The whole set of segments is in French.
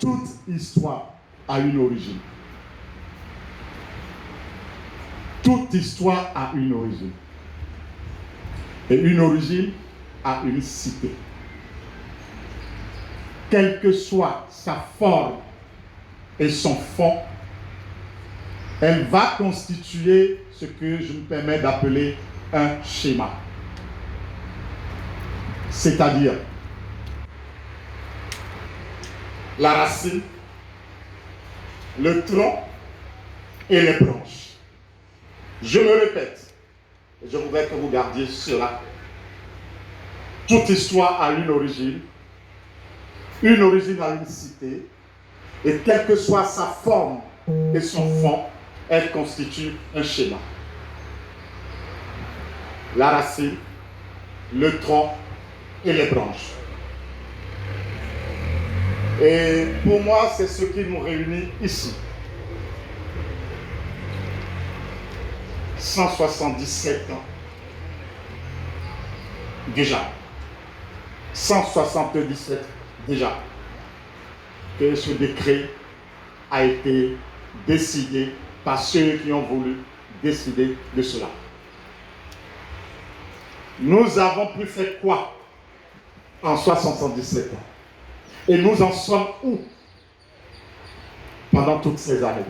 toute histoire a une origine. Toute histoire a une origine. Et une origine a une cité. Quelle que soit sa forme et son fond, elle va constituer ce que je me permets d'appeler un schéma. C'est-à-dire la racine, le tronc et les branches. Je me répète, et je voudrais que vous gardiez cela. Toute histoire a une origine a une cité, et quelle que soit sa forme et son fond, elle constitue un schéma. La racine, le tronc et les branches. Et pour moi, c'est ce qui nous réunit ici. 177 ans. Déjà. 177 déjà. Que ce décret a été décidé par ceux qui ont voulu décider de cela. Nous avons pu faire quoi en 177 ans? Et nous en sommes où pendant toutes ces années?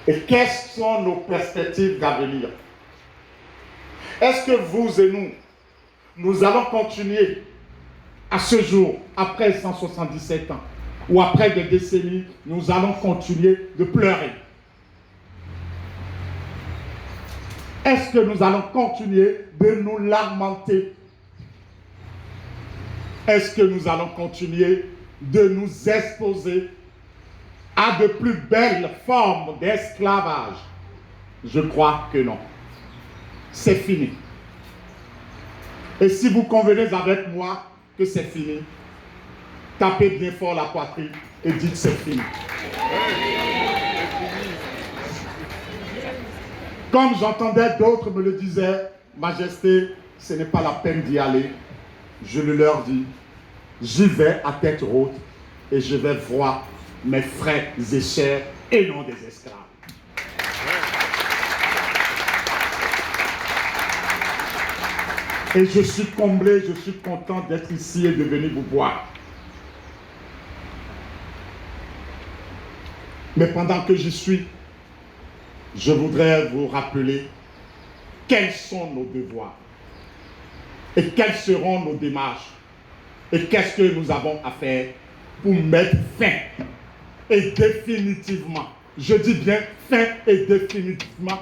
Et quelles sont nos perspectives d'avenir? Est-ce que vous et nous allons continuer à ce jour, après 177 ans, ou après des décennies, nous allons continuer de pleurer? Est-ce que nous allons continuer de nous lamenter? Est-ce que nous allons continuer de nous exposer à de plus belles formes d'esclavage? Je crois que non. C'est fini. Et si vous convenez avec moi que c'est fini, tapez bien fort la poitrine et dites c'est fini. Comme j'entendais d'autres me le disaient, Majesté, ce n'est pas la peine d'y aller. Je le leur dis, j'y vais à tête haute et je vais voir mes frères et sœurs et non des esclaves. Et je suis comblé, je suis content d'être ici et de venir vous voir. Mais pendant que j'y suis, je voudrais vous rappeler quels sont nos devoirs et quelles seront nos démarches et qu'est-ce que nous avons à faire pour mettre fin et définitivement, je dis bien fin et définitivement,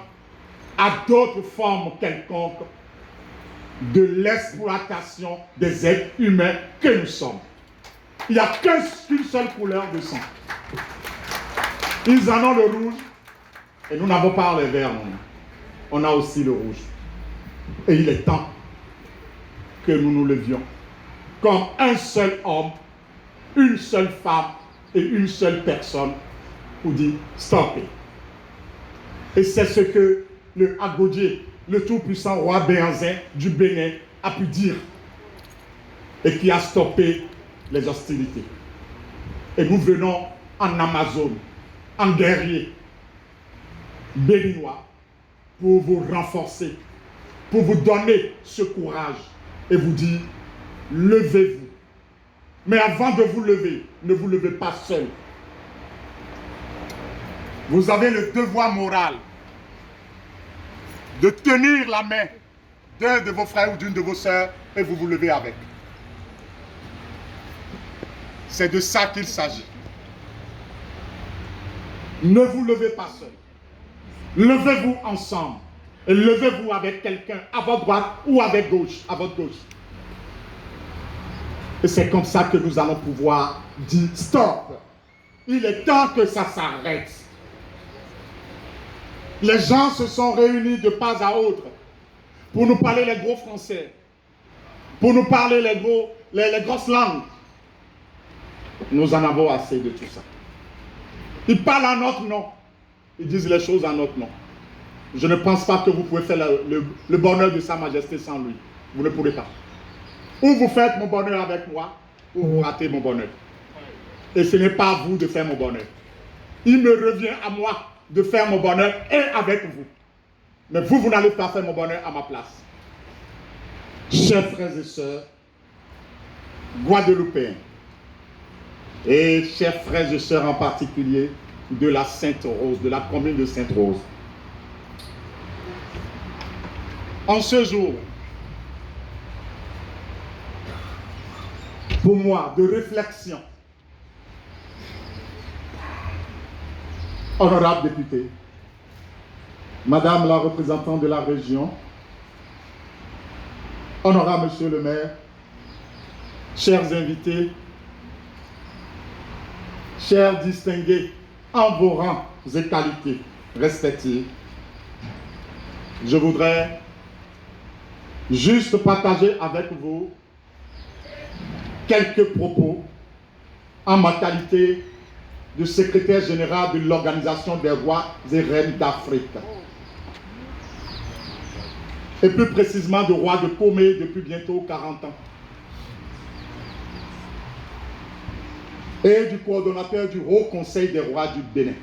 à d'autres formes quelconques de l'exploitation des êtres humains que nous sommes. Il n'y a qu'une seule couleur de sang. Ils en ont le rouge et nous n'avons pas le vert, non. On a aussi le rouge. Et il est temps que nous nous levions comme un seul homme, une seule femme et une seule personne pour dire stop. Et c'est ce que le Agodier, le tout-puissant roi Béhanzin du Bénin, a pu dire et qui a stoppé les hostilités. Et nous venons en Amazone, en guerrier béninois, pour vous renforcer, pour vous donner ce courage et vous dire, levez-vous. Mais avant de vous lever, ne vous levez pas seul. Vous avez le devoir moral de tenir la main d'un de vos frères ou d'une de vos sœurs et vous vous levez avec. C'est de ça qu'il s'agit. Ne vous levez pas seul. Levez-vous ensemble. Et levez-vous avec quelqu'un à votre droite ou avec gauche, à votre gauche. Et c'est comme ça que nous allons pouvoir dire stop. Il est temps que ça s'arrête. Les gens se sont réunis de pas à autre pour nous parler les gros français, pour nous parler les grosses langues. Nous en avons assez de tout ça. Ils parlent en notre nom. Ils disent les choses en notre nom. Je ne pense pas que vous pouvez faire le bonheur de Sa Majesté sans lui. Vous ne pourrez pas. Ou vous faites mon bonheur avec moi, ou vous ratez mon bonheur. Et ce n'est pas à vous de faire mon bonheur. Il me revient à moi de faire mon bonheur et avec vous. Mais vous n'allez pas faire mon bonheur à ma place. Chers frères et sœurs, Guadeloupéens, et chers frères et sœurs en particulier de la Sainte-Rose, de la commune de Sainte-Rose, en ce jour, pour moi, de réflexion, honorable député, Madame la représentante de la région, honorable Monsieur le maire, chers invités, chers distingués, en vos rangs et qualités respectives, je voudrais juste partager avec vous quelques propos en ma qualité de secrétaire général de l'Organisation des rois et reines d'Afrique. Et plus précisément de roi de Comé depuis bientôt 40 ans. Et du coordonnateur du Haut Conseil des rois du Bénin.